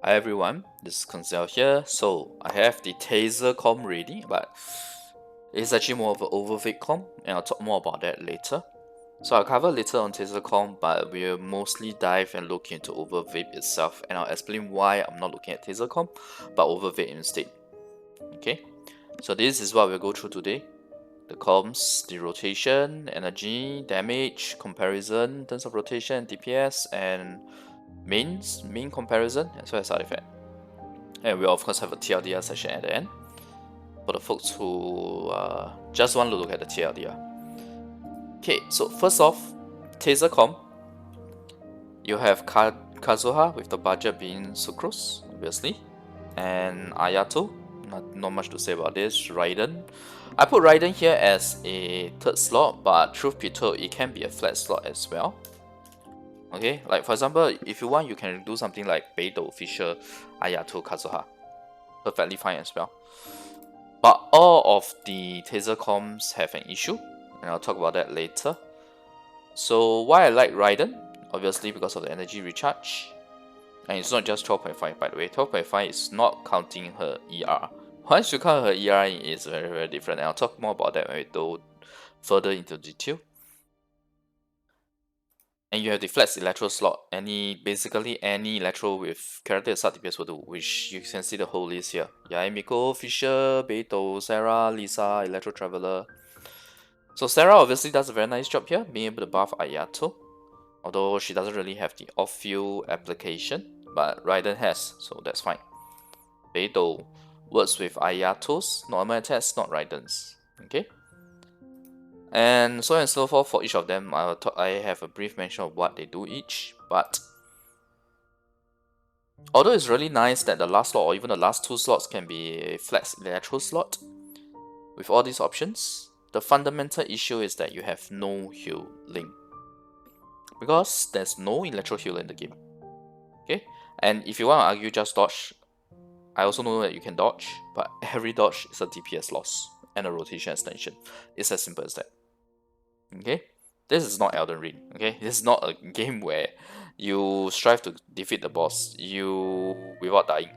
Hi everyone, this is Koinzell here. So I have the Taser Comp ready, but it's actually more of an OverVape comp, and I'll talk more about that later. So I'll cover later on Taser Comp, but we'll mostly dive and look into OverVape itself, and I'll explain why I'm not looking at Taser Comp, but OverVape instead. Okay, so this is what we'll go through today. The comps, the rotation, energy, damage, comparison in terms of rotation, DPS, and mean comparison, as well as artifact. And we'll of course have a TLDR session at the end for the folks who just want to look at the TLDR. Okay, so first off, Taser Comp. You have Kazuha with the budget being Sucrose, obviously, and Ayato. Not much to say about this. Raiden. I put Raiden here as a third slot, but truth be told, it can be a flat slot as well. Okay, like for example, if you want, you can do something like Beidou, Fisher, Ayato, Kazuha. Perfectly fine as well. But all of the Taser comps have an issue, and I'll talk about that later. So why I like Raiden? Obviously because of the energy recharge. And it's not just 12.5 by the way, 12.5 is not counting her ER. Once you count her ER, it's very different, and I'll talk more about that when we go further into detail. And you have the flex electro slot, basically any electro with character and sub DPS will do, which you can see the whole list here. Yaemiko, Fisher, Beidou, Sarah, Lisa, Electro Traveler. So Sarah obviously does a very nice job here, being able to buff Ayato, although she doesn't really have the off-field application, but Raiden has, so that's fine. Beidou works with Ayato's normal attacks, not Raiden's. Okay? And so on and so forth for each of them. I have a brief mention of what they do each, but although it's really nice that the last slot or even the last two slots can be a flex electro slot, with all these options, the fundamental issue is that you have no healing. Because there's no electro heal in the game. Okay? And if you want to argue just dodge, I also know that you can dodge, but every dodge is a DPS loss and a rotation extension. It's as simple as that. Okay? This is not Elden Ring. Okay? This is not a game where you strive to defeat the boss without dying.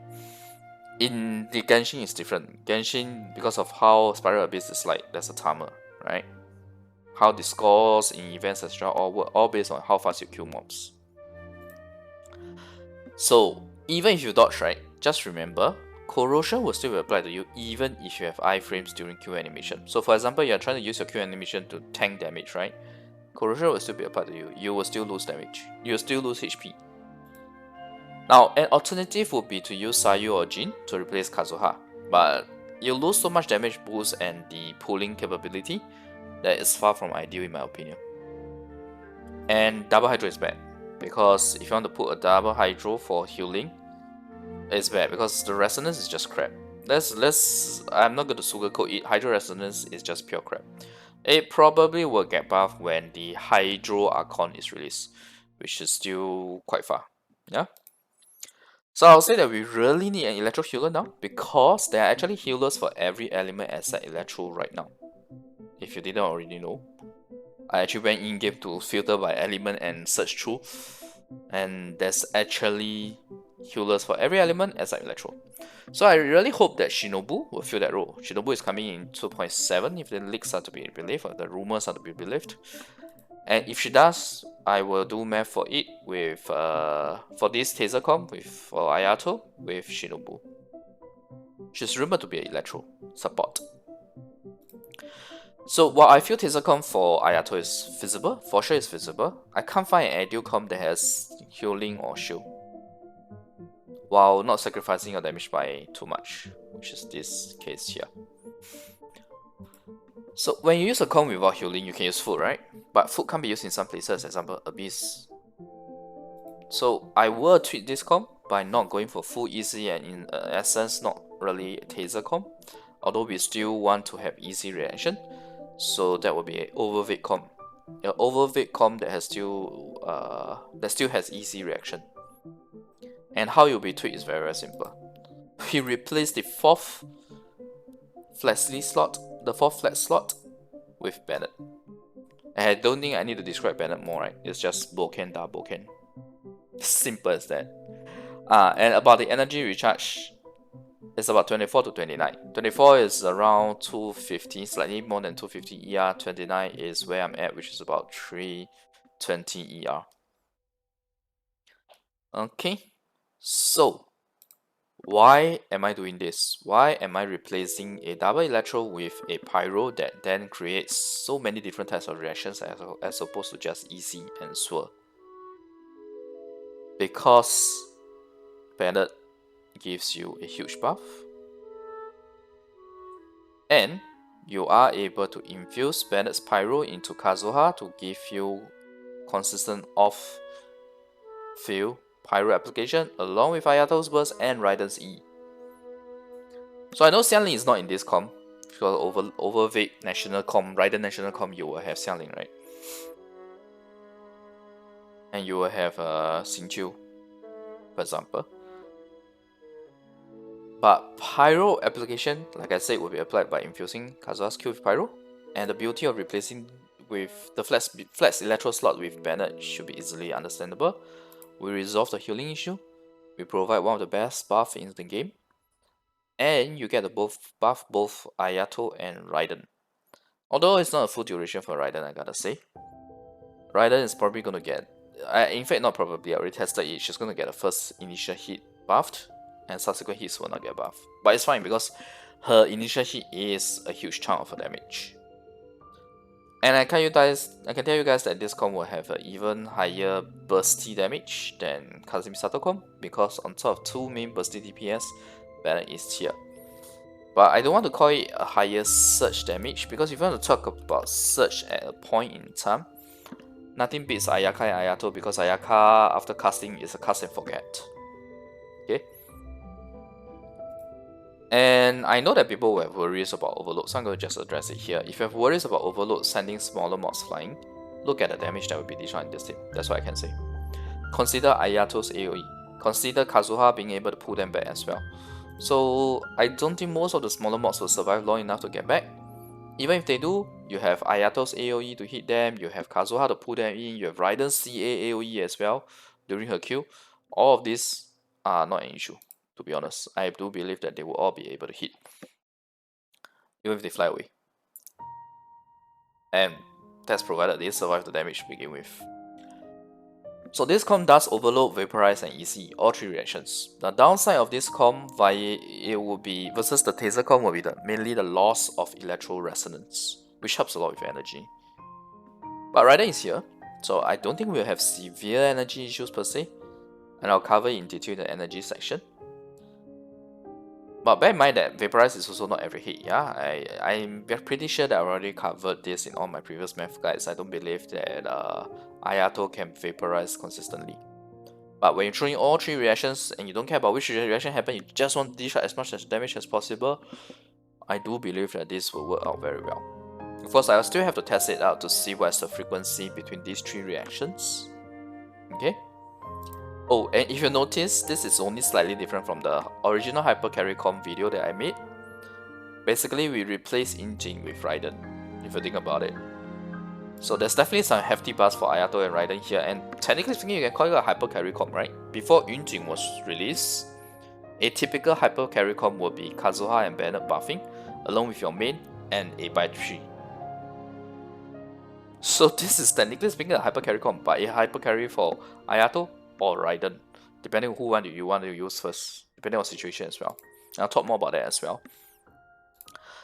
In the Genshin is different. Genshin, because of how Spiral Abyss is like, there's a timer, right? How the scores in events etc. all work, all based on how fast you kill mobs. So even if you dodge, right, just remember, corrosion will still be applied to you even if you have iframes during Q animation. So for example, you're trying to use your Q animation to tank damage, right? Corrosion will still be applied to you. You will still lose damage. You will still lose HP. Now, an alternative would be to use Sayu or Jin to replace Kazuha, but you lose so much damage boost and the pulling capability that is far from ideal in my opinion. And double hydro is bad, because if you want to put a double hydro for healing, it's bad because the resonance is just crap. I'm not going to sugarcoat it. Hydro resonance is just pure crap. It probably will get buffed when the Hydro Archon is released, which is still quite far. Yeah. So I'll say that we really need an electro healer now, because there are actually healers for every element except electro right now. If you didn't already know, I actually went in game to filter by element and search through, and there's actually healers for every element except electro. So I really hope that Shinobu will fill that role. Shinobu is coming in 2.7 if the leaks are to be believed, or the rumors are to be believed. And if she does, I will do math for it with for this Taser Comp for Ayato with Shinobu. She's rumored to be an electro support. So while I feel Taser Comp for Ayato is feasible, for sure it's feasible, I can't find an ideal comp that has healing or shield, while not sacrificing your damage by too much, which is this case here. So when you use a comp without healing, you can use food, right? But food can't be used in some places, example Abyss. So I will tweak this comp by not going for full easy and in essence not really a Taser comp, although we still want to have easy reaction. So that will be an OverVape comp. An OverVape comp that still has easy reaction. And how it will be tweaked is very simple. We replace the fourth flat slot with Bennett. And I don't think I need to describe Bennett more, right? It's just Boken da Boken. Simple as that. And about the energy recharge, it's about 24 to 29. 24 is around 250, slightly more than 250 ER. 29 is where I'm at, which is about 320 ER. Okay, so why am I doing this? Why am I replacing a double electro with a pyro that then creates so many different types of reactions as opposed to just easy and swirl? Because Bennett gives you a huge buff, and you are able to infuse Bennett's pyro into Kazuha to give you consistent off field pyro application along with Ayato's burst and Raiden's E. So I know Xianling is not in this comp, because OverVape National Comp, Raiden National Comp, you will have Xianling, right? And you will have Xingqiu, for example. But Pyro application, like I said, will be applied by infusing Kazuha's Q with Pyro, and the beauty of replacing with the flex electro slot with Bennett should be easily understandable. We resolve the healing issue, we provide one of the best buffs in the game, and you get the buff both Ayato and Raiden. Although it's not a full duration for Raiden, I gotta say. Raiden is probably gonna get, in fact not probably, I already tested it, she's gonna get a first initial hit buffed, and subsequent hits will not get buffed. But it's fine because her initial hit is a huge chunk of her damage. And I can tell you guys that this comp will have an even higher bursty damage than Kamisato comp, because on top of 2 main bursty DPS, Bennett is tier. But I don't want to call it a higher surge damage, because if you want to talk about surge at a point in time, nothing beats Ayaka and Ayato, because Ayaka after casting is a cast and forget. Okay? And I know that people will have worries about overload, so I'm going to just address it here. If you have worries about overload sending smaller mobs flying, look at the damage that will be destroyed in this team. That's what I can say. Consider Ayato's AoE. Consider Kazuha being able to pull them back as well. So I don't think most of the smaller mobs will survive long enough to get back. Even if they do, you have Ayato's AoE to hit them, you have Kazuha to pull them in, you have Raiden's CA AoE as well during her Q. All of these are not an issue, to be honest. I do believe that they will all be able to hit, even if they fly away. And that's provided they survive the damage to begin with. So this comp does overload, vaporize, and EC, all 3 reactions. The downside of this comp it would be versus the Taser comp will be mainly the loss of electro resonance, which helps a lot with energy. But Raiden is here, so I don't think we'll have severe energy issues per se, and I'll cover it in detail in the energy section. But bear in mind that vaporize is also not every hit, yeah? I'm pretty sure that I already covered this in all my previous math guides. I don't believe that Ayato can vaporize consistently. But when you throw in all 3 reactions and you don't care about which reaction happened, you just want to discharge as much damage as possible, I do believe that this will work out very well. Of course, I'll still have to test it out to see what's the frequency between these 3 reactions. Okay? Oh, and if you notice, this is only slightly different from the original HyperCarry comp video that I made. Basically, we replaced Injing with Raiden, if you think about it. So there's definitely some hefty buffs for Ayato and Raiden here, and technically speaking, you can call it a HyperCarry comp, right? Before Injing was released, a typical HyperCarry comp would be Kazuha and Bennett buffing, along with your main and a by 3. So this is technically speaking a HyperCarry comp, but a HyperCarry for Ayato or Raiden, depending on who you want to use first, depending on situation as well. And I'll talk more about that as well.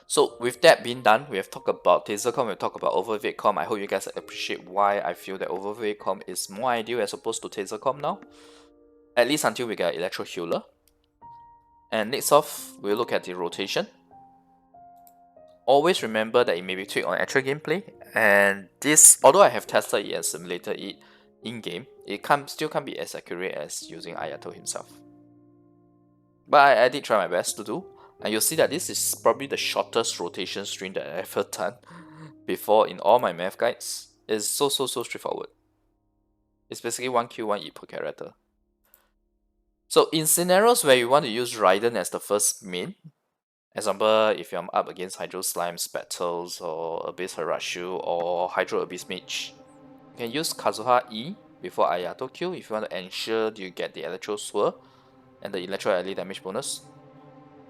So with that being done, we have talked about Taser Comp, we have talked about OverVape Comp. I hope you guys appreciate why I feel that OverVape Comp is more ideal as opposed to Taser Comp now. At least until we get Electro Healer. And next off, we'll look at the rotation. Always remember that it may be tweaked on actual gameplay, and this, although I have tested it and simulated it in-game, it still can't be as accurate as using Ayato himself. But I did try my best to do, and you'll see that this is probably the shortest rotation string that I've ever done before in all my math guides. It's so straightforward. It's basically 1Q, 1E per character. So in scenarios where you want to use Raiden as the first main, example, if you're up against Hydro Slime, Spettles, or Abyss Harashu, or Hydro Abyss Mage, you can use Kazuha E before Ayato Q if you want to ensure you get the Electro Swirl and the electro ally damage bonus.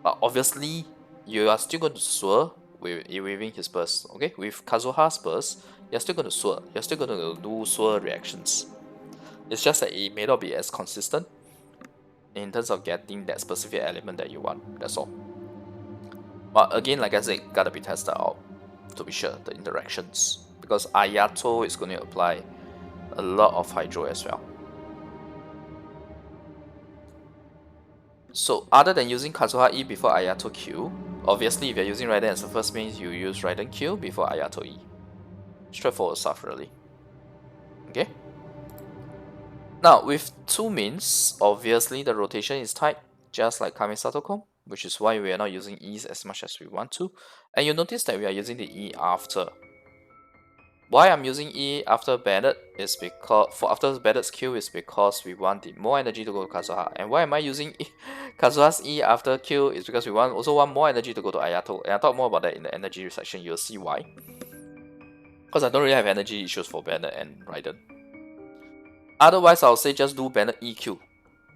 But obviously, you are still going to swirl within his burst. Okay, with Kazuha's burst, you're still going to swirl. You're still going to do swirl reactions. It's just that it may not be as consistent in terms of getting that specific element that you want. That's all. But again, like I said, gotta be tested out to be sure the interactions, because Ayato is going to apply a lot of hydro as well. So other than using Kazuha E before Ayato Q, obviously if you're using Raiden as the first main, you use Raiden Q before Ayato E. Straightforward stuff really. Okay. Now with two mains, obviously the rotation is tight, just like Kamisato Comp, which is why we are not using E's as much as we want to. And you notice that we are using the E after. Why I'm using E after Bennett is because after Bennett's Q is because we want the more energy to go to Kazuha. And why am I using Kazuha's E after Q is because we also want more energy to go to Ayato. And I'll talk more about that in the energy section. You'll see why. Because I don't really have energy issues for Bennett and Raiden. Otherwise, I'll say just do Bennett EQ.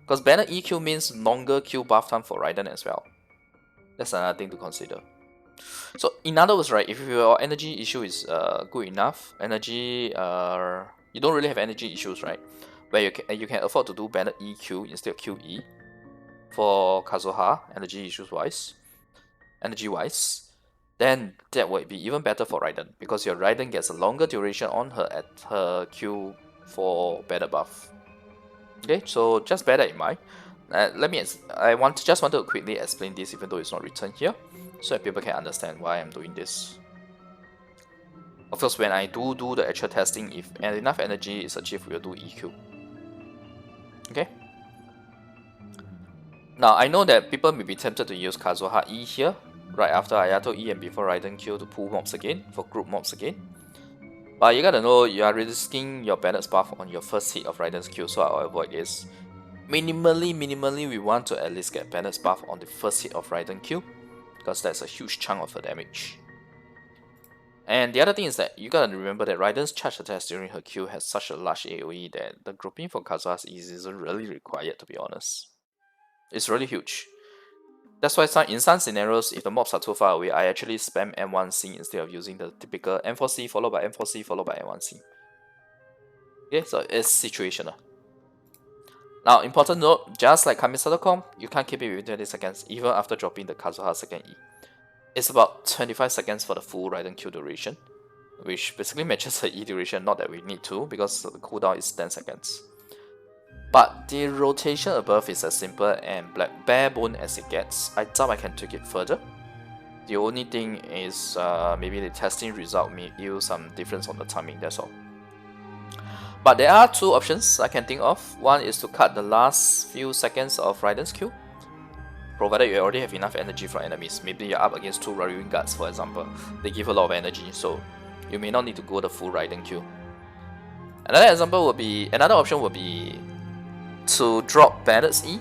Because Bennett EQ means longer Q buff time for Raiden as well. That's another thing to consider. So in other words, right, if your energy issue is good enough, you don't really have energy issues, right, where you can afford to do Bennett EQ instead of QE for Kazuha energy wise, then that would be even better for Raiden, because your Raiden gets a longer duration on her at her Q for Bennett buff. Okay, so just bear that in mind. Just wanted to quickly explain this, even though it's not written here, so that people can understand why I'm doing this. Of course, when I do the actual testing, if enough energy is achieved, we'll do EQ. Okay. Now I know that people may be tempted to use Kazuha E here, right after Ayato E and before Raiden Q to pull mobs again, for group mobs again. But you gotta know you are risking your Bennett's buff on your first hit of Raiden's Q, so I'll avoid this. Minimally, we want to at least get Bennett's buff on the first hit of Raiden Q, because that's a huge chunk of her damage. And the other thing is that you gotta remember that Raiden's charge attacks during her Q has such a large AoE that the grouping for Kazuha's E isn't really required, to be honest. It's really huge. That's why in some scenarios, if the mobs are too far away, I actually spam M1C instead of using the typical M4C followed by M4C followed by M1C. Okay, so it's situational. Now, important note, just like Kamisato Comp, you can't keep it within 20 seconds even after dropping the Kazuha second E. It's about 25 seconds for the full Raiden Q duration, which basically matches the E duration, not that we need to, because the cooldown is 10 seconds. But the rotation above is as simple and bare bone as it gets. I doubt I can take it further. The only thing is maybe the testing result may yield some difference on the timing, that's all. But there are two options I can think of. One is to cut the last few seconds of Raiden's Q, provided you already have enough energy from enemies. Maybe you're up against two Raiden guards, for example. They give a lot of energy, so you may not need to go the full Raiden Q. Another option would be to drop Bennett's E,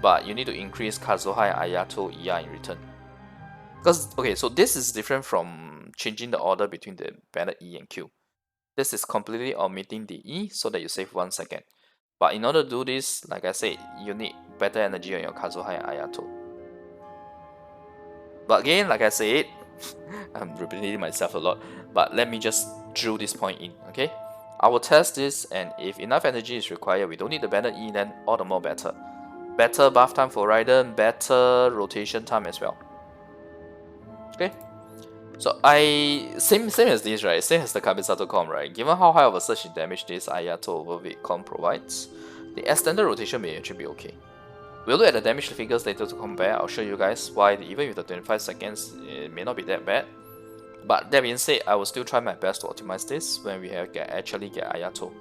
but you need to increase Kazuha and Ayato ER in return. Because, okay, so this is different from changing the order between the Bennett E and Q. This is completely omitting the E so that you save 1 second. But in order to do this, like I said, you need better energy on your Kazuha and Ayato. But again, like I said, I'm repeating myself a lot, but let me just drill this point in, okay? I will test this, and if enough energy is required, we don't need the Bennett E, then all the more better. Better buff time for Raiden, better rotation time as well. Okay? So same as this, right? Same as the Kamisato Comp, right? Given how high of a surge in damage this Ayato OverVape Comp provides, the extended rotation may actually be okay. We'll look at the damage figures later to compare. I'll show you guys why even with the 25 seconds, it may not be that bad. But that being said, I will still try my best to optimize this when we actually get Ayato.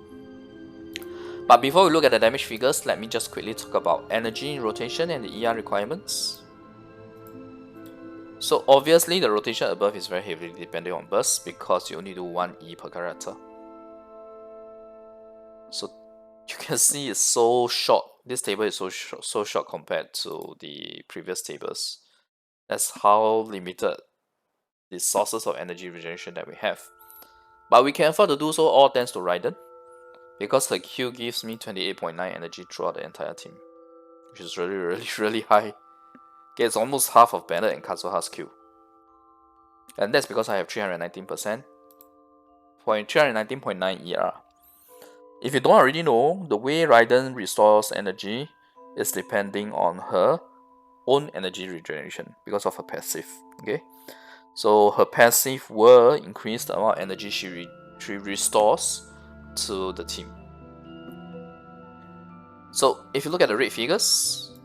But before we look at the damage figures, let me just quickly talk about energy rotation and the ER requirements. So obviously the rotation above is very heavily dependent on burst because you only do 1 E per character. So you can see it's so short. This table is so short compared to the previous tables. That's how limited the sources of energy regeneration that we have. But we can afford to do so all thanks to Raiden, because her Q gives me 28.9 energy throughout the entire team. which is really high. Okay, it's almost half of Bennett and Kazuha's Q. And that's because I have 319%. 319.9 ER. If you don't already know, the way Raiden restores energy is depending on her own energy regeneration because of her passive. Okay, so her passive will increase the amount of energy she restores to the team. So if you look at the rate figures,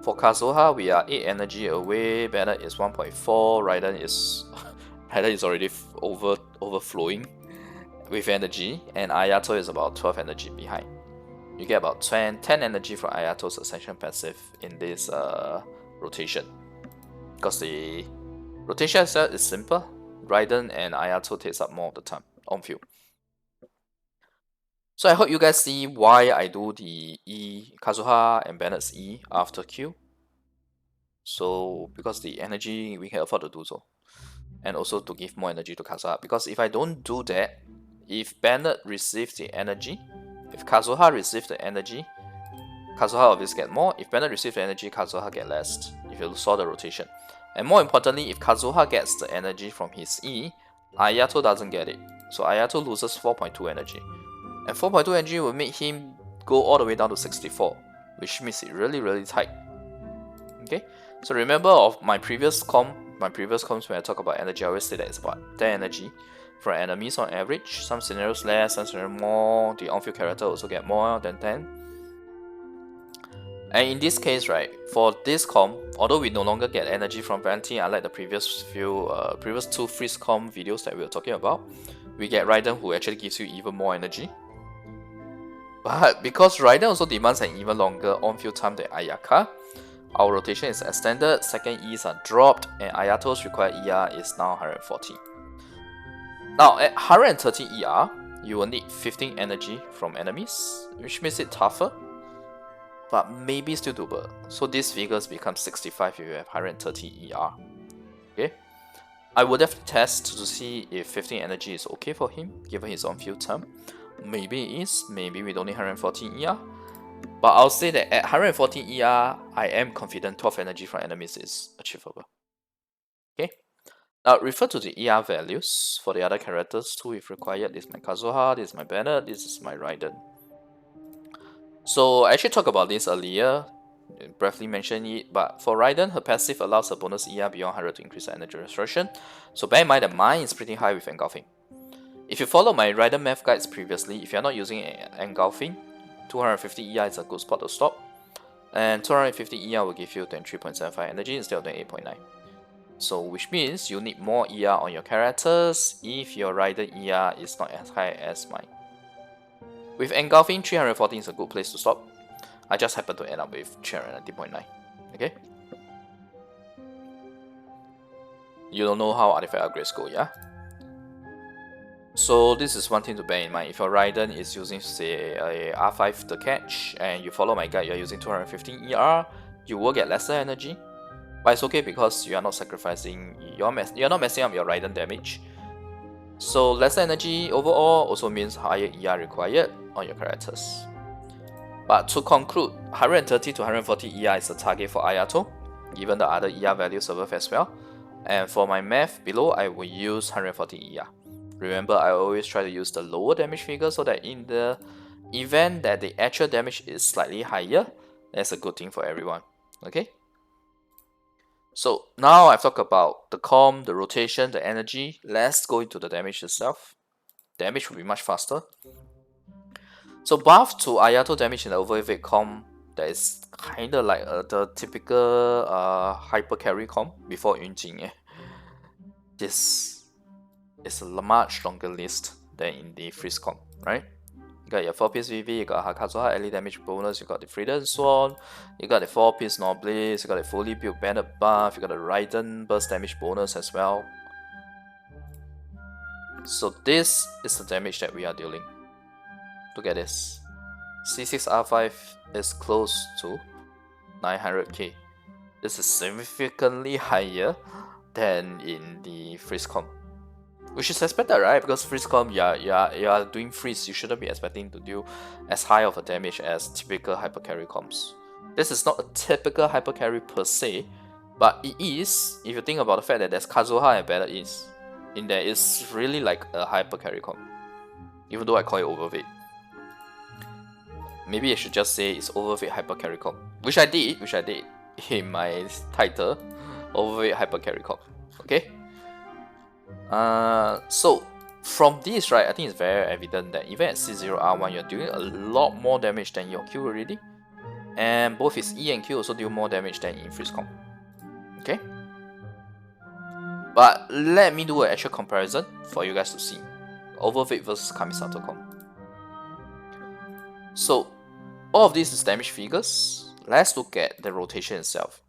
for Kazuha we are 8 energy away, Bennett is 1.4, Raiden is already overflowing with energy, and Ayato is about 12 energy behind. You get about 10 energy from Ayato's Ascension passive in this rotation, because the rotation itself is simple. Raiden and Ayato takes up more of the time on field. So I hope you guys see why I do the E, Kazuha and Bennett's E after Q. So because the energy, we can afford to do so. And also to give more energy to Kazuha. Because if I don't do that, if Bennett receives the energy, if Kazuha receives the energy, Kazuha obviously get more. If Bennett receives the energy, Kazuha get less. If you saw the rotation. And more importantly, if Kazuha gets the energy from his E, Ayato doesn't get it. So Ayato loses 4.2 energy. And 4.2 energy will make him go all the way down to 64, which makes it really tight. Okay, so remember of my previous comps when I talk about energy, I always say that it's about 10 energy for enemies on average. Some scenarios less, some scenarios more. The on-field character also get more than 10. And in this case, right, for this comp, although we no longer get energy from Vanity, unlike the previous two freeze comp videos that we were talking about, we get Raiden, who actually gives you even more energy. But because Raiden also demands an even longer on-field time than Ayaka, our rotation is extended, second E's are dropped, and Ayato's required ER is now 140. Now at 130 ER, you will need 15 energy from enemies, which makes it tougher, but maybe still doable. So these figures become 65 if you have 130 ER. Okay, I would have to test to see if 15 energy is okay for him, given his on-field time. Maybe it is, maybe we don't need 114 ER. But I'll say that at 114 ER, I am confident 12 energy from enemies is achievable. Okay, now refer to the ER values for the other characters too if required. This is my Kazuha, this is my Bennett, this is my Raiden. So I actually talked about this earlier, briefly mentioned it, but for Raiden, her passive allows her bonus ER beyond 100 to increase her energy restoration. So bear in mind that mine is pretty high with engulfing. If you follow my Raiden math guides previously, if you're not using engulfing, 250 ER is a good spot to stop, and 250 ER will give you 23.75 energy instead of 28.9. So which means you need more ER on your characters if your Raiden ER is not as high as mine. With engulfing, 314 is a good place to stop. I just happen to end up with 390.9. Okay? You don't know how artifact upgrades go, yeah? So this is one thing to bear in mind. If your Raiden is using, say, a R5 the catch, and you follow my guide, you're using 215 ER, you will get lesser energy. But it's okay because you are not sacrificing, you're not messing up your Raiden damage. So lesser energy overall also means higher ER required on your characters. But to conclude, 130 to 140 ER is the target for Ayato, given the other ER values above as well. And for my math below, I will use 140 ER. Remember, I always try to use the lower damage figure so that in the event that the actual damage is slightly higher, that's a good thing for everyone. Okay? So now I've talked about the comp, the rotation, the energy. Let's go into the damage itself. Damage will be much faster. So buff to Ayato damage in the OverVape comp, that is kinda like the typical HyperCarry comp before Yunjing. This is a much longer list than in the freeze comp, right? You got your 4-piece VV, you got Kazuha early damage bonus, you got the Freedom Swan, you got the 4-piece Nobliss, you got the fully built Bennett buff, you got the Raiden burst damage bonus as well. So this is the damage that we are dealing. Look at this. C6R5 is close to 900k. This is significantly higher than in the freeze comp. Which is expected, right? Because freeze comp, you are doing freeze, you shouldn't be expecting to do as high of a damage as typical HyperCarry comps. This is not a typical HyperCarry per se, but it is if you think about the fact that there's Kazuha embedded in there. It's really like a HyperCarry comp, even though I call it OverVape. Maybe I should just say it's OverVape HyperCarry comp, which I did in my title, OverVape HyperCarry comp. Okay. So from this, right, I think it's very evident that even at C0R1, you're doing a lot more damage than your Q already, and both his E and Q also do more damage than in freeze comp. Okay. But let me do an actual comparison for you guys to see. OverVape versus Kamisato comp. So all of this is damage figures. Let's look at the rotation itself.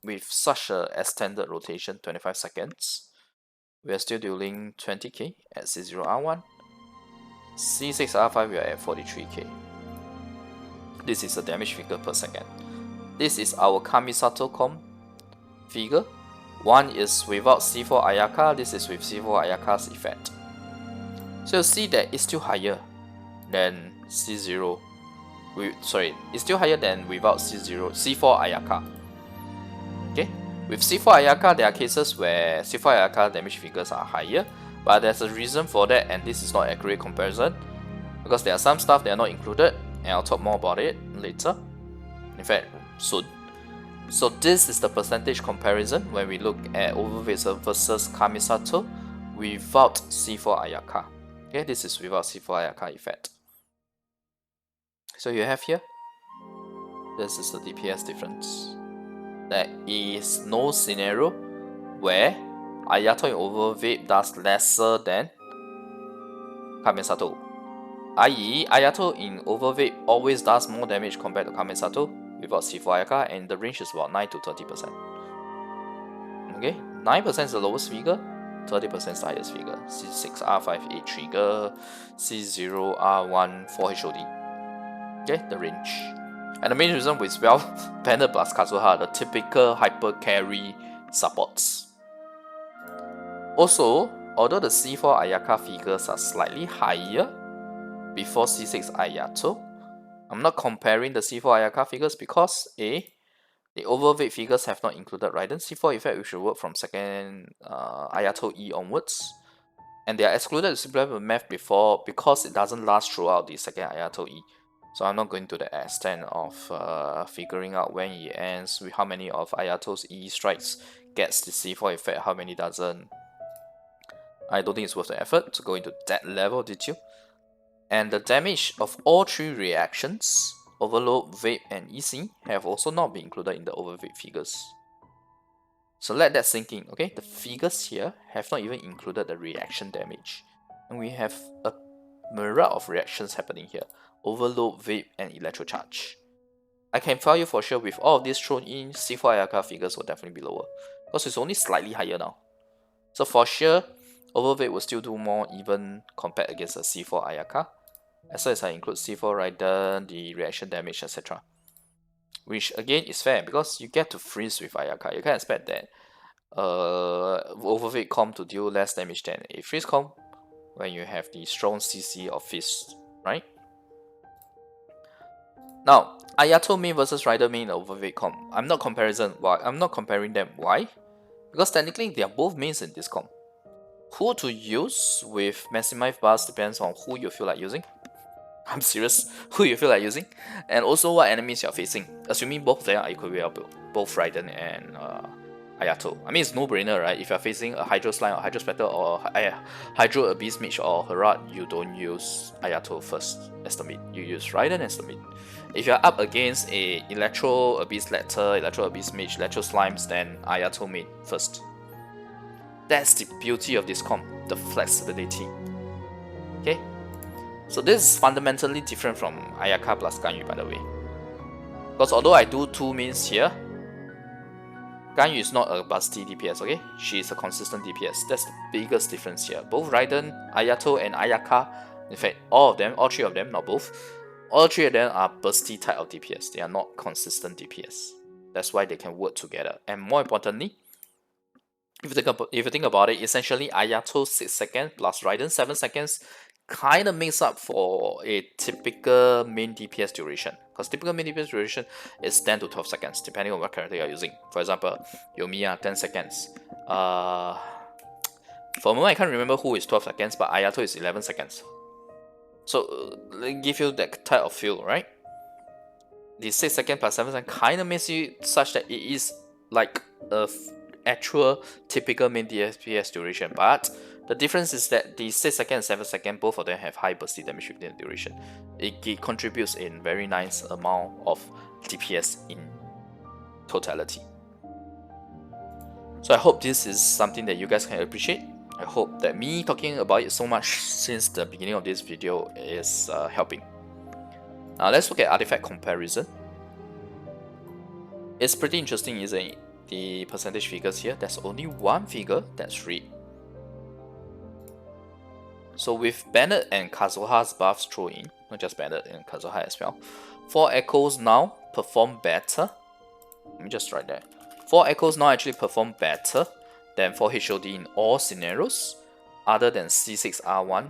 With such a extended rotation, 25 seconds, we are still dealing 20k at C0R1. C6R5 we are at 43k. This is a damage figure per second. This is our Kamisato comp figure. One is without C4 Ayaka, this is with C4 Ayaka's effect. So you see that it's still higher than C0. It's still higher than without C4 Ayaka. Okay, with C4 Ayaka, there are cases where C4 Ayaka damage figures are higher, but there's a reason for that, and this is not accurate comparison because there are some stuff that are not included, and I'll talk more about it later. In fact, soon. So this is the percentage comparison when we look at OverVape versus Kamisato without C4 Ayaka. Okay, this is without C4 Ayaka effect. So you have here, this is the DPS difference. There is no scenario where Ayato in OverVape does lesser than Kamisato. i.e., Ayato in OverVape always does more damage compared to Kamisato without C4 Ayaka, and the range is about 9 to 30%. Okay, 9% is the lowest figure, 30% is the highest figure. C6R5 8 trigger, C0R1 4 HOD. Okay, the range. And the main reason with well Banner plus Kazuha, the typical HyperCarry supports. Also, although the C4 Ayaka figures are slightly higher before C6 Ayato, I'm not comparing the C4 Ayaka figures because A, the OverVape figures have not included Raiden C4 effect, which will work from second Ayato E onwards, and they are excluded simply with math before because it doesn't last throughout the second Ayato E. So I'm not going to the extent of figuring out when it ends, with how many of Ayato's E strikes gets the C4 effect, how many doesn't. I don't think it's worth the effort to go into that level of detail. And the damage of all three reactions, Overload, Vape, and EC, have also not been included in the OverVape figures. So let that sink in, okay? The figures here have not even included the reaction damage. And we have a myriad of reactions happening here. Overload, Vape, and Electrocharge. I can tell you for sure, with all of this thrown in, C4 Ayaka figures will definitely be lower, because it's only slightly higher now. So for sure, OverVape will still do more even compared against a C4 Ayaka, as long as I include C4 Raiden, the reaction damage, etc. Which again is fair, because you get to freeze with Ayaka. You can expect that OverVape comp to deal less damage than a freeze comp when you have the strong CC of Fist, right? Now, Ayato main versus Raiden main OverVape comp. I'm not comparing them. Why? Because technically they are both mains in this comp. Who to use with maximize bars depends on who you feel like using. I'm serious, who you feel like using, and also what enemies you're facing, assuming both of them are equally available, both Raiden and Ayato. I mean, it's no-brainer, right? If you're facing a Hydro Slime or Hydro Splatter or Hydro Abyss Mage or Haran, you don't use Ayato first as the mid, you use Raiden as the mid. If you're up against a Electro Abyss Letter, Electro Abyss Mage, Electro Slimes, then Ayato mid first. That's the beauty of this comp, the flexibility. Okay? So this is fundamentally different from Ayaka plus Ganyu, by the way. Because although I do two mains here, Ganyu is not a busty DPS, okay? She is a consistent DPS. That's the biggest difference here. Both Raiden, Ayato, and Ayaka, in fact, all three of them, not both, all three of them are busty type of DPS. They are not consistent DPS. That's why they can work together. And more importantly, if you think about it, essentially Ayato 6 seconds plus Raiden 7 seconds kind of makes up for a typical main DPS duration. Because typical main DPS duration is 10 to 12 seconds, depending on what character you're using. For example, Yomiya, 10 seconds. For a moment, I can't remember who is 12 seconds, but Ayato is 11 seconds. So, they give you that type of feel, right? The 6 seconds plus 7 seconds kind of makes you such that it is like a actual typical main DPS duration, but the difference is that the 6 seconds and 7 seconds, both of them have high bursty damage within the duration. It contributes in very nice amount of DPS in totality. So I hope this is something that you guys can appreciate. I hope that me talking about it so much since the beginning of this video is helping. Now let's look at artifact comparison. It's pretty interesting, isn't it? The percentage figures here, there's only one figure that's red. So with Bennett and Kazuha's buffs thrown in, not just Bennett and Kazuha as well, 4 Echoes now perform better. Let me just write that. 4 Echoes now actually perform better than 4 HOD in all scenarios other than C6R1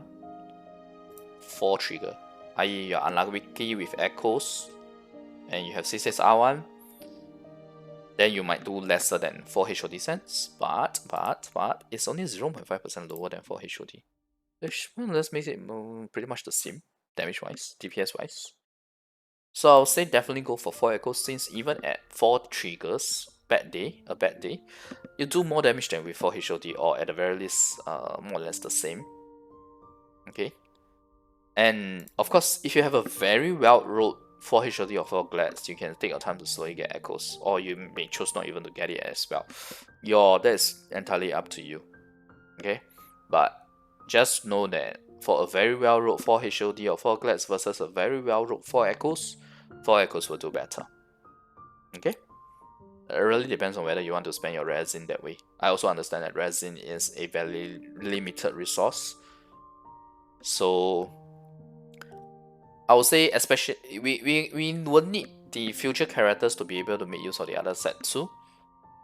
4 trigger. I.e. you're unlucky with Echoes and you have C6R1, then you might do lesser than 4 HOD cents, but it's only 0.5% lower than 4 HOD. Which more or less makes it pretty much the same, damage-wise, DPS-wise. So I'll say definitely go for 4 Echoes, since even at 4 triggers, a bad day, you do more damage than with 4 HOD, or at the very least, more or less the same. Okay? And of course, if you have a very well-rolled 4 HOD or 4 Glads, you can take your time to slowly get Echoes, or you may choose not even to get it as well. That is entirely up to you. Okay? But just know that for a very well-rolled 4 HOD or 4 Glads versus a very well-rolled 4 Echoes will do better. Okay? It really depends on whether you want to spend your resin that way. I also understand that resin is a very limited resource. So I would say especially we will need the future characters to be able to make use of the other set too,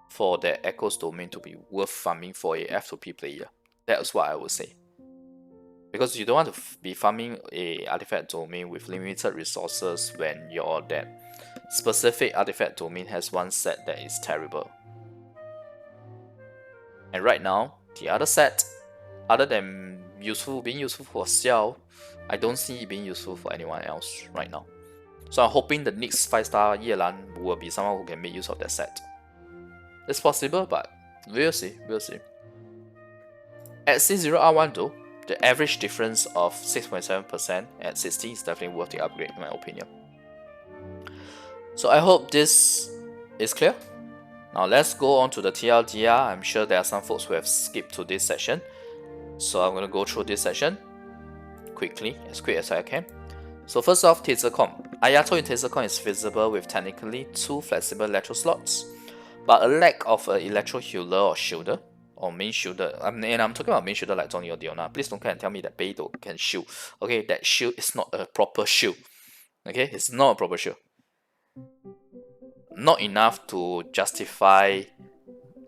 for the Echoes domain to be worth farming for a F2P player. That's what I would say. Because you don't want to be farming a artifact domain with limited resources when that specific artifact domain has one set that is terrible. And right now, the other set, other than being useful for Xiao, I don't see it being useful for anyone else right now. So I'm hoping the next 5-star Yelan will be someone who can make use of that set. It's possible, but we'll see. At C0R1 though, the average difference of 6.7% at 60 is definitely worth the upgrade in my opinion. So I hope this is clear. Now let's go on to the TLDR. I'm sure there are some folks who have skipped to this session, so I'm going to go through this session quickly, as quick as I can. So first off, Taser Comp. Ayato in Taser Comp is feasible with technically 2 flexible electro slots, but a lack of an electro healer or shielder, or main shielder. And I'm talking about main shielder like Zhongli or Diona. Please don't come and tell me that Beidou can shield. Okay, that shield is not a proper shield. Okay, it's not a proper shield. Not enough to justify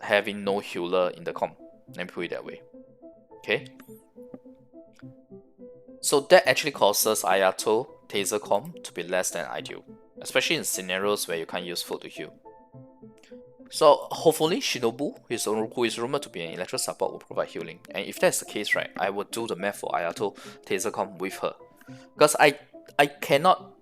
having no healer in the comp. Let me put it that way. Okay. So that actually causes Ayato Taser Comp to be less than ideal, especially in scenarios where you can't use food to heal. So hopefully Shinobu, who is rumored to be an electro support, will provide healing. And if that's the case, right, I would do the math for Ayato Taser Comp with her. Because I cannot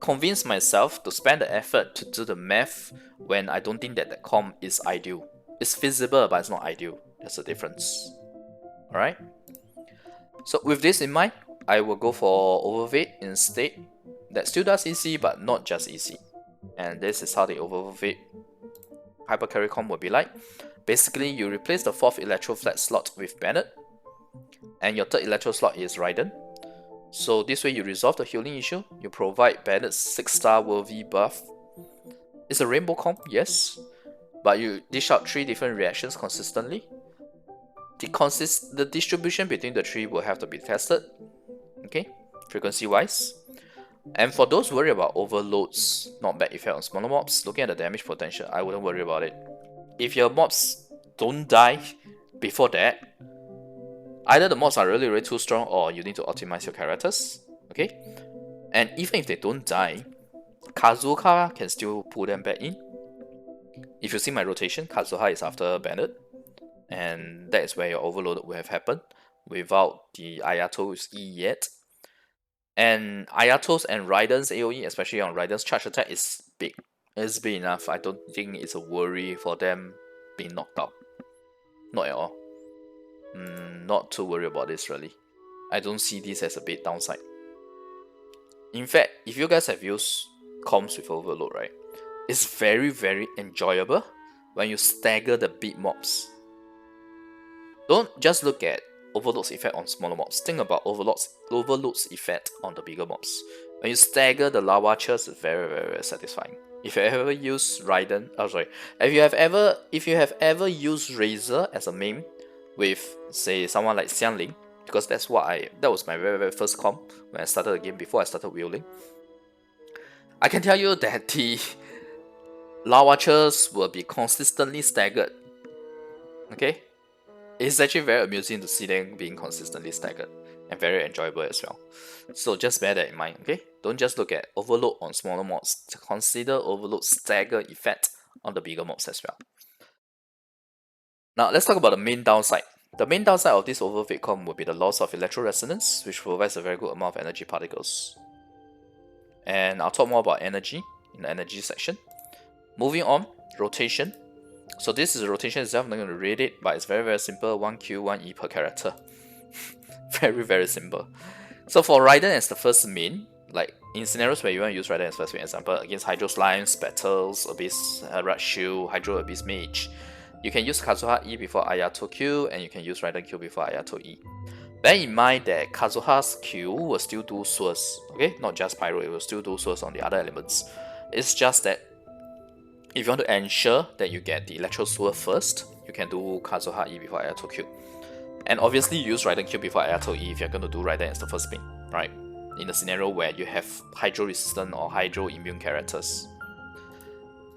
convince myself to spend the effort to do the math when I don't think that the comp is ideal. It's feasible, but it's not ideal. That's the difference. Alright? So with this in mind, I will go for OverVape instead. That still does EC, but not just EC. And this is how the OverVape HyperCarry comp will be like. Basically, you replace the 4th Electro Flat slot with Bennett, and your 3rd Electro slot is Raiden. So this way you resolve the healing issue, you provide Bennett's 6-star worthy buff. It's a rainbow comp, yes, but you dish out 3 different reactions consistently. The distribution between the 3 will have to be tested, okay, frequency wise. And for those worried about overloads, not bad effect on smaller mobs, looking at the damage potential, I wouldn't worry about it. If your mobs don't die before that, Either the mods are really, really too strong, or you need to optimize your characters. Okay? And even if they don't die, Kazuha can still pull them back in. If you see my rotation, Kazuha is after Bandit, and that is where your overload will have happened without the Ayato's E yet. And Ayato's and Raiden's AoE, especially on Raiden's charge attack, is big. It's big enough. I don't think it's a worry for them being knocked out. Not at all. Not too worried about this really. I don't see this as a big downside. In fact, if you guys have used comms with overload, right, it's very, very enjoyable when you stagger the big mobs. Don't just look at overload's effect on smaller mobs. Think about overload's effect on the bigger mobs. When you stagger the lava chairs, it's very, very, very satisfying. If you ever use Raiden, if you have ever used Razor as a main with, say, someone like Xiangling, because that was my very, very first comp when I started the game before I started wheeling. I can tell you that the lava chairs will be consistently staggered. Okay? It's actually very amusing to see them being consistently staggered and very enjoyable as well. So just bear that in mind, okay? Don't just look at overload on smaller mobs. Consider overload stagger effect on the bigger mobs as well. Now let's talk about the main downside. The main downside of this OverVape comp will be the loss of electro resonance, which provides a very good amount of energy particles. And I'll talk more about energy in the energy section. Moving on, rotation. So this is a rotation itself, I'm not going to read it, but it's very, very simple. 1Q, 1E per character. Very, very simple. So for Raiden as the first main, like in scenarios where you want to use Raiden as first main, example, against Hydro Slimes, Battles, Abyss, Red Shield, Hydro Abyss Mage, you can use Kazuha E before Ayato Q, and you can use Raiden Q before Ayato E. Bear in mind that Kazuha's Q will still do Swords, okay? Not just Pyro, it will still do Swords on the other elements. It's just that if you want to ensure that you get the Electro Sword first, you can do Kazuha E before Ayato Q. And obviously use Raiden Q before Ayato E if you're going to do Raiden as the first main, right? In a scenario where you have Hydro resistant or Hydro immune characters.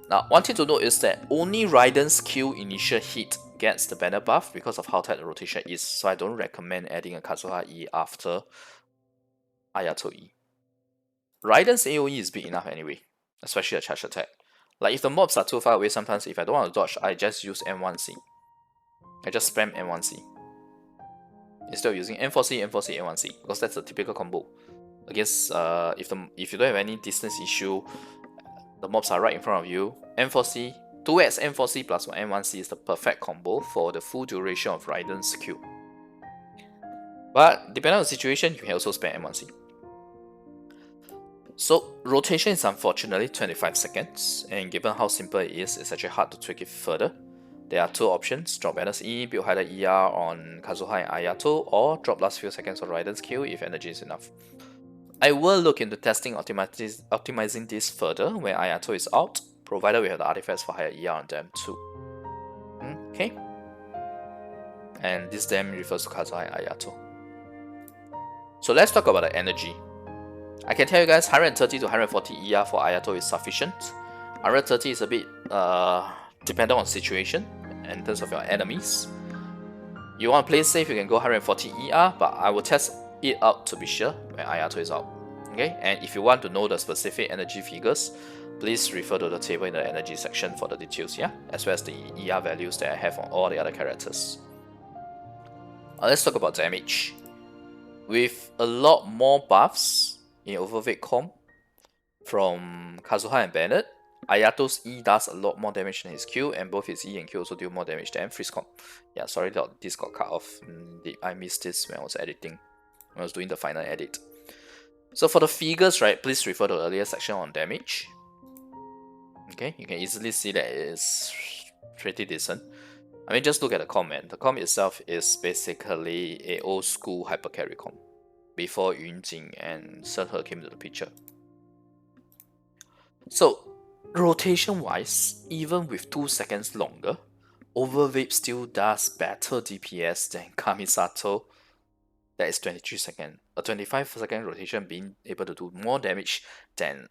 Now, one thing to note is that only Raiden's Q initial hit gets the banner buff because of how tight the rotation is, so I don't recommend adding a Kazuha E after Ayato E. Raiden's AoE is big enough anyway, especially a charge attack. Like if the mobs are too far away, sometimes if I don't want to dodge, I just use M1C. I just spam M1C. Instead of using M4C, M4C, M1C, because that's a typical combo. Against if you don't have any distance issue, the mobs are right in front of you, M4C, 2x M4C plus 1 M1C is the perfect combo for the full duration of Raiden's Q. But depending on the situation, you can also spam M1C. So rotation is unfortunately 25 seconds, and given how simple it is, it's actually hard to tweak it further. There are two options: drop Banner's E, build higher ER on Kazuha and Ayato, or drop last few seconds on Raiden's Q if energy is enough. I will look into testing optimizing this further when Ayato is out, provided we have the artifacts for higher ER on them too. Okay? And this them refers to Kazuha and Ayato. So let's talk about the energy. I can tell you guys 130 to 140 ER for Ayato is sufficient. 130 is a bit dependent on situation in terms of your enemies. You want to play safe, you can go 140 ER, but I will test it out to be sure when Ayato is out. Okay, and if you want to know the specific energy figures, please refer to the table in the energy section for the details, yeah, as well as the ER values that I have on all the other characters. Let's talk about damage. With a lot more buffs in OverVape comp from Kazuha and Bennett, Ayato's E does a lot more damage than his Q, and both his E and Q also do more damage than Freeze comp. Yeah, sorry that this got cut off. I missed this when I was editing, when I was doing the final edit. So for the figures, right, please refer to the earlier section on damage. Okay, you can easily see that it is pretty decent. I mean, just look at the comp, man. The comp itself is basically a old school HyperCarry comp before Yunjing and Senhe came to the picture. So rotation wise, even with 2 seconds longer, OverVape still does better DPS than Kamisato. That is 23 seconds. A 25-second rotation being able to do more damage than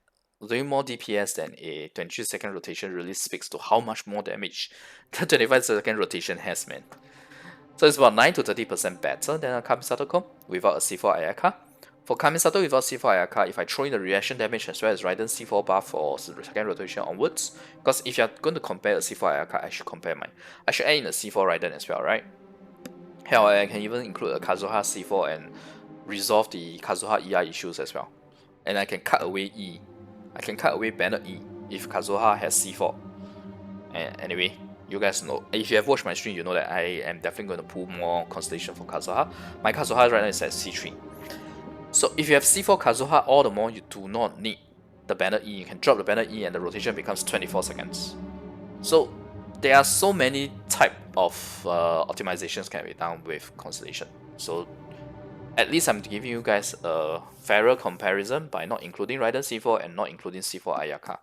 doing more DPS than a 23-second rotation really speaks to how much more damage the 25-second rotation has, man. So it's about 9 to 30% better than a Kamisato comp without a C4 Ayaka. For Kamisato without C4 Ayaka, if I throw in the reaction damage as well as Raiden C4 buff for second rotation onwards, because if you're going to compare a C4 Ayaka, I should compare mine. I should add in a C4 Raiden as well, right? Hell, I can even include a Kazuha C4 and resolve the Kazuha EI issues as well. And I can cut away E. I can cut away banner E if Kazuha has C4. And anyway, you guys know, if you have watched my stream, you know that I am definitely going to pull more Constellation for Kazuha. My Kazuha right now is at C3. So if you have C4 Kazuha, all the more you do not need the banner E. You can drop the banner E and the rotation becomes 24 seconds. So there are so many type of optimizations can be done with Constellation. So at least I'm giving you guys a fairer comparison by not including Raiden C4 and not including C4 Ayaka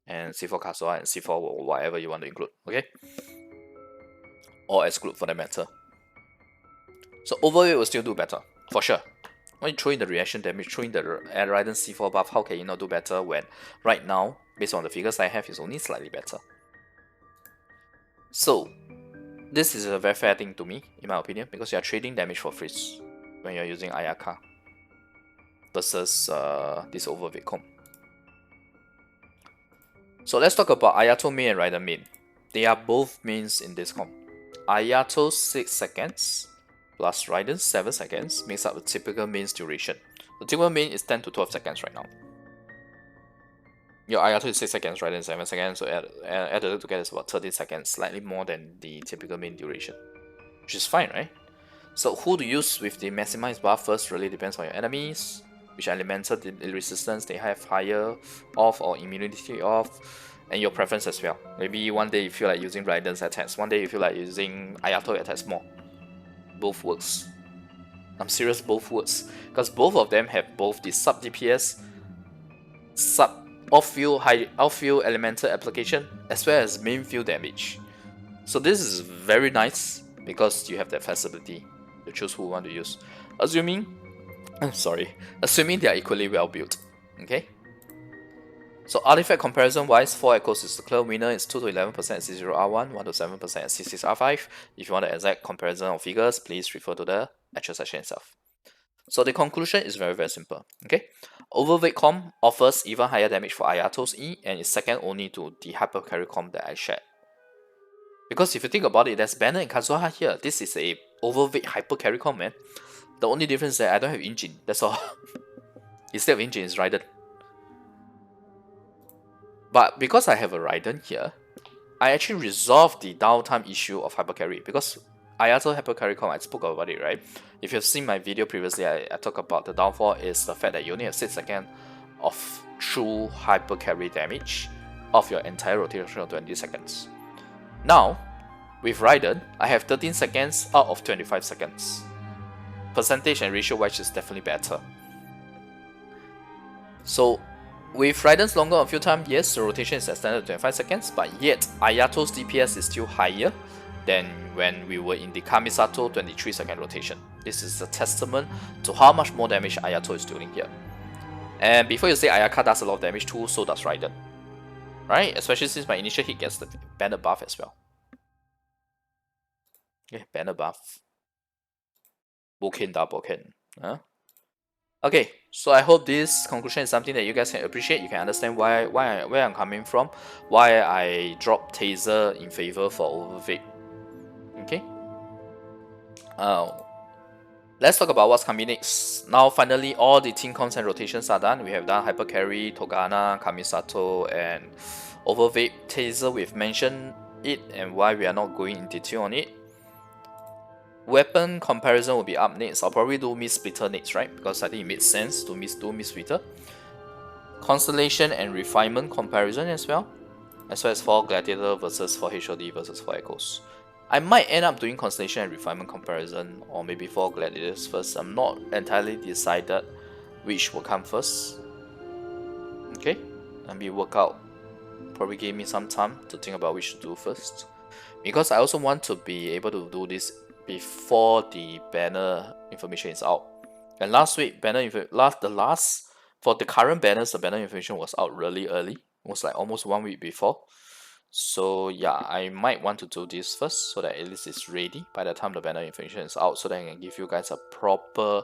and C4 Kazuha and C4 or whatever you want to include, okay? Or exclude for that matter. So OverVape will still do better, for sure. When you throw in the reaction damage, throw in the Raiden C4 buff, how can you not do better when right now, based on the figures I have, is only slightly better? So, this is a very fair thing to me, in my opinion, because you are trading damage for freeze when you're using Ayaka versus this OverVape comp. So let's talk about Ayato main and Raiden main. They are both mains in this comp. Ayato 6 seconds plus Raiden 7 seconds makes up the typical main's duration. The typical main is 10 to 12 seconds right now. Your Ayato is 6 seconds, Raiden 7 seconds, so add it together is about 13 seconds, slightly more than the typical main duration, which is fine, right? So who to use with the maximized buff first really depends on your enemies, which elemental resistance they have higher off or immunity off, and your preference as well. Maybe one day you feel like using Raiden's attacks, one day you feel like using Ayato attacks more. Both works. I'm serious, both works. Because both of them have both the sub DPS, sub outfield elemental application, as well as main field damage. So this is very nice because you have that flexibility to choose who you want to use. Assuming they are equally well built. Okay. So artifact comparison wise, 4 Echoes is the clear winner. It's 2 to 11% at C0R1, 1 to 7% at C6R5. If you want the exact comparison of figures, please refer to the actual session itself. So the conclusion is very simple. Okay, OverVape comp offers even higher damage for Ayato's E and is second only to the HyperCarry comp that I shared. Because if you think about it, there's Banner and Kazuha here. This is a OverVape HyperCarry comp, man. The only difference is that I don't have engine, that's all. Instead of engine is Raiden. But because I have a Raiden here, I actually resolved the downtime issue of HyperCarry. Because Ayato HyperCarry comp, I spoke about it, right? If you've seen my video previously, I talked about the downfall is the fact that you only have 6 seconds of true HyperCarry damage of your entire rotation of 20 seconds. Now, with Raiden, I have 13 seconds out of 25 seconds. Percentage and ratio wise is definitely better. So, with Raiden's longer on field time, yes, the rotation is extended to 25 seconds, but yet Ayato's DPS is still higher than when we were in the Kamisato 23 second rotation. This is a testament to how much more damage Ayato is doing here. And before you say Ayaka does a lot of damage too, so does Raiden. Right? Especially since my initial hit gets the banner buff as well. Okay, banner buff. Boken da Boken. Huh? Okay, so I hope this conclusion is something that you guys can appreciate. You can understand where I'm coming from, why I dropped Taser in favor for OverVape. Okay. Let's talk about what's coming next. Now, finally, all the team comps and rotations are done. We have done HyperCarry, Torgana, Kamisato, and OverVape Taser. We've mentioned it and why we are not going in detail on it. Weapon comparison will be up next. I'll probably do Miss Splitter next, right? Because I think it makes sense to do Miss Splitter. Constellation and refinement comparison as well as for Gladiator versus for HOD versus for Echoes. I might end up doing Constellation and refinement comparison, or maybe for Gladiators first. I'm not entirely decided which will come first. Okay, let me work out. Probably give me some time to think about which to do first, because I also want to be able to do this before the banner information is out. And last week, for the current banners, the banner information was out really early. It was like almost 1 week before. So yeah, I might want to do this first so that at least it's ready by the time the banner information is out, so that I can give you guys a proper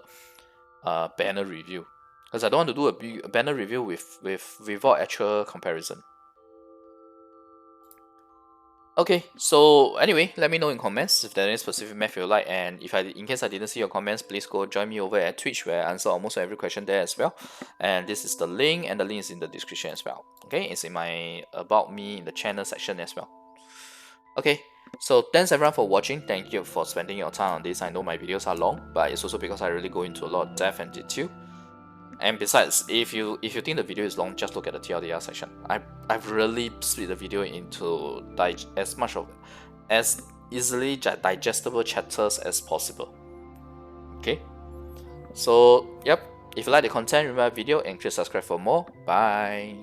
banner review. Because I don't want to do a banner review without actual comparison. Okay, so anyway, let me know in comments if there is any specific map you like, and if in case I didn't see your comments, please go join me over at Twitch where I answer almost every question there as well. And this is the link, and the link is in the description as well. Okay, it's in my about me in the channel section as well. Okay, so thanks everyone for watching. Thank you for spending your time on this. I know my videos are long, but it's also because I really go into a lot of depth and detail. And besides, if you think the video is long, just look at the TLDR section. I've really split the video into as easily digestible chapters as possible. Okay, so yep. If you like the content, remember the video and click subscribe for more. Bye.